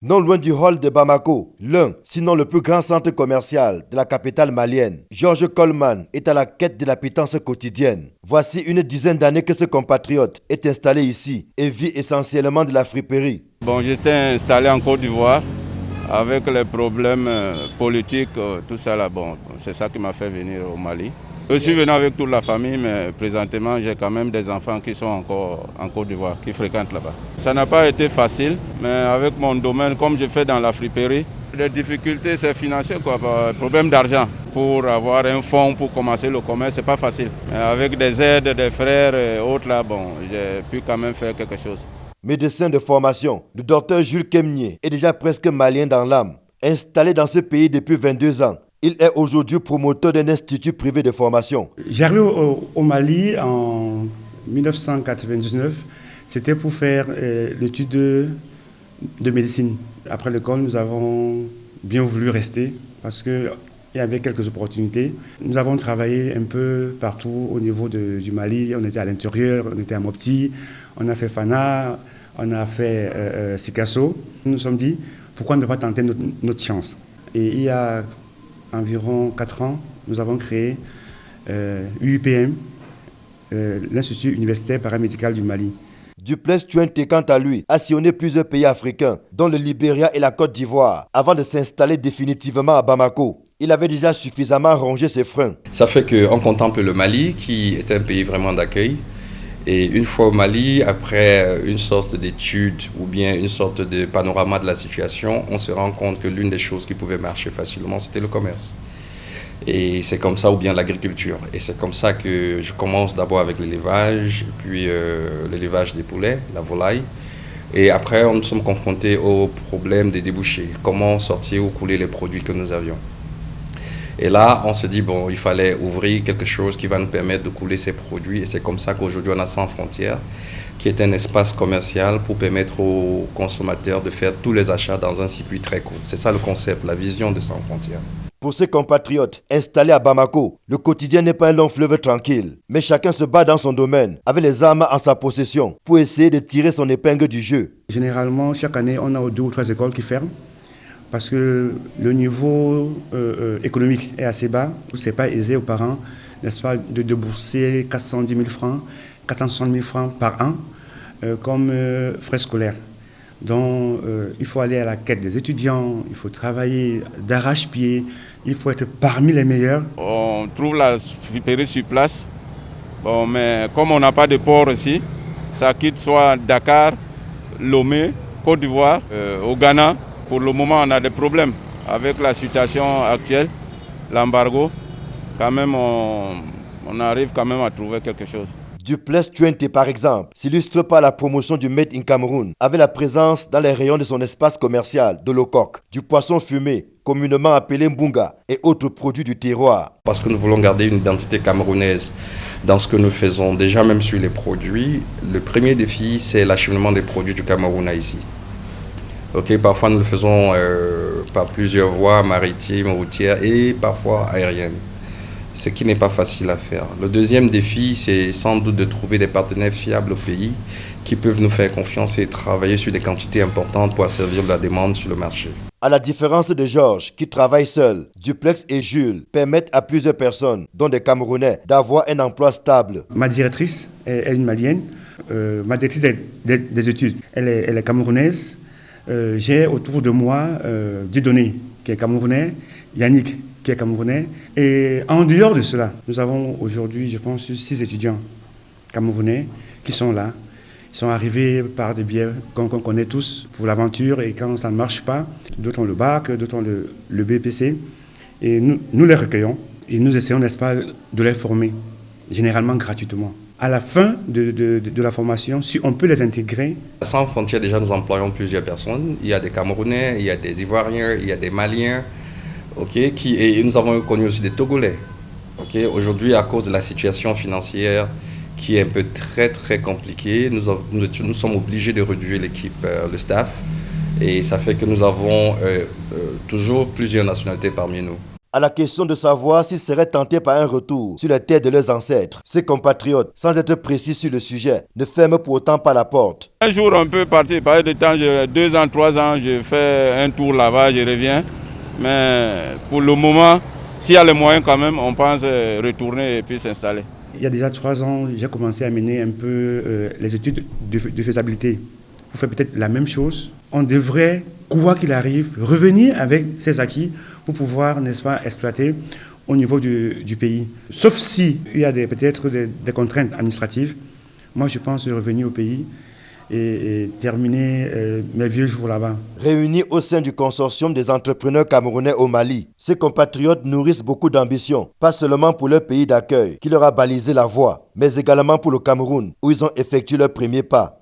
Non loin du hall de Bamako, l'un, sinon le plus grand centre commercial de la capitale malienne, Georges Coleman est à la quête de la pitance quotidienne. Voici une dizaine d'années que ce compatriote est installé ici et vit essentiellement de la friperie. J'étais installé en Côte d'Ivoire avec les problèmes politiques, tout ça là. C'est ça qui m'a fait venir au Mali. Je suis venu avec toute la famille, mais présentement, j'ai quand même des enfants qui sont encore en Côte d'Ivoire, qui fréquentent là-bas. Ça n'a pas été facile, mais avec mon domaine, comme je fais dans la friperie, les difficultés, c'est financier, problème d'argent. Pour avoir un fonds pour commencer le commerce, c'est pas facile. Mais avec des aides des frères et autres, là, j'ai pu quand même faire quelque chose. Médecin de formation, le docteur Jules Kemnier est déjà presque malien dans l'âme. Installé dans ce pays depuis 22 ans, il est aujourd'hui promoteur d'un institut privé de formation. J'arrive au Mali en 1999. C'était pour faire l'étude de médecine. Après l'école, nous avons bien voulu rester parce qu'il y avait quelques opportunités. Nous avons travaillé un peu partout au niveau du Mali. On était à l'intérieur, on était à Mopti, on a fait Fana, on a fait Sikasso. Nous nous sommes dit, pourquoi ne pas tenter notre chance? Et il y a environ 4 ans, nous avons créé l'UIPM, l'Institut universitaire paramédical du Mali. Duplex Tuente, quant à lui, a sillonné plusieurs pays africains, dont le Libéria et la Côte d'Ivoire, avant de s'installer définitivement à Bamako. Il avait déjà suffisamment rongé ses freins. Ça fait qu'on contemple le Mali, qui est un pays vraiment d'accueil. Et une fois au Mali, après une sorte d'étude ou bien une sorte de panorama de la situation, on se rend compte que l'une des choses qui pouvait marcher facilement, c'était le commerce. Et c'est comme ça, ou bien l'agriculture. Et c'est comme ça que je commence d'abord avec l'élevage, puis l'élevage des poulets, la volaille. Et après, nous sommes confrontés au problème des débouchés. Comment sortir ou couler les produits que nous avions. Et là, on se dit, il fallait ouvrir quelque chose qui va nous permettre de couler ces produits. Et c'est comme ça qu'aujourd'hui, on a Sans Frontières, qui est un espace commercial pour permettre aux consommateurs de faire tous les achats dans un circuit très court. C'est ça le concept, la vision de Sans Frontières. Pour ses compatriotes installés à Bamako, le quotidien n'est pas un long fleuve tranquille. Mais chacun se bat dans son domaine, avec les armes en sa possession, pour essayer de tirer son épingle du jeu. Généralement, chaque année, on a 2 ou 3 écoles qui ferment. Parce que le niveau économique est assez bas. Ce n'est pas aisé aux parents, n'est-ce pas, de débourser 410 000 francs, 460 000 francs par an comme frais scolaires. Donc, il faut aller à la quête des étudiants, il faut travailler d'arrache-pied, il faut être parmi les meilleurs. On trouve la friperie sur place, mais comme on n'a pas de port ici, ça quitte soit Dakar, Lomé, Côte d'Ivoire, au Ghana. Pour le moment, on a des problèmes avec la situation actuelle, l'embargo. Quand même, on arrive quand même à trouver quelque chose. Duplex Tuente, par exemple, s'illustre par la promotion du Made in Cameroun, avec la présence dans les rayons de son espace commercial de Lokok, du poisson fumé, communément appelé Mbunga, et autres produits du terroir. Parce que nous voulons garder une identité camerounaise dans ce que nous faisons, déjà même sur les produits. Le premier défi, c'est l'acheminement des produits du Cameroun à ici. Parfois, nous le faisons par plusieurs voies maritimes, routières et parfois aériennes, ce qui n'est pas facile à faire. Le deuxième défi, c'est sans doute de trouver des partenaires fiables au pays qui peuvent nous faire confiance et travailler sur des quantités importantes pour asservir la demande sur le marché. À la différence de Georges, qui travaille seul, Duplex et Jules permettent à plusieurs personnes, dont des Camerounais, d'avoir un emploi stable. Ma directrice est une Malienne, ma directrice des études, elle est camerounaise. J'ai autour de moi Dieudonné, qui est camerounais, Yannick, qui est camerounais. Et en dehors de cela, nous avons aujourd'hui, je pense, 6 étudiants camerounais qui sont là. Ils sont arrivés par des biais qu'on connaît tous pour l'aventure, et quand ça ne marche pas, d'autres ont le bac, d'autres ont le BPC. Et nous les recueillons et nous essayons, n'est-ce pas, de les former, généralement gratuitement. À la fin de la formation, si on peut les intégrer. Sans Frontières, déjà, nous employons plusieurs personnes. Il y a des Camerounais, il y a des Ivoiriens, il y a des Maliens, et nous avons connu aussi des Togolais. Aujourd'hui, à cause de la situation financière qui est un peu très compliquée, nous sommes obligés de réduire l'équipe, le staff, et ça fait que nous avons toujours plusieurs nationalités parmi nous. À la question de savoir s'ils seraient tentés par un retour sur les terres de leurs ancêtres, ces compatriotes, sans être précis sur le sujet, ne ferment pour autant pas la porte. Un jour, on peut partir. Par de temps, 2 ans, 3 ans, je fais un tour là-bas, je reviens. Mais pour le moment, s'il y a les moyens quand même, on pense retourner et puis s'installer. Il y a déjà 3 ans, j'ai commencé à mener un peu les études de faisabilité. Pour faire peut-être la même chose, on devrait, quoi qu'il arrive, revenir avec ces acquis pour pouvoir, n'est-ce pas, exploiter au niveau du pays. Sauf si il y a peut-être des contraintes administratives. Moi, je pense revenir au pays et terminer mes vieux jours là-bas. Réunis au sein du consortium des entrepreneurs camerounais au Mali, ces compatriotes nourrissent beaucoup d'ambition, pas seulement pour leur pays d'accueil qui leur a balisé la voie, mais également pour le Cameroun, où ils ont effectué leur premier pas.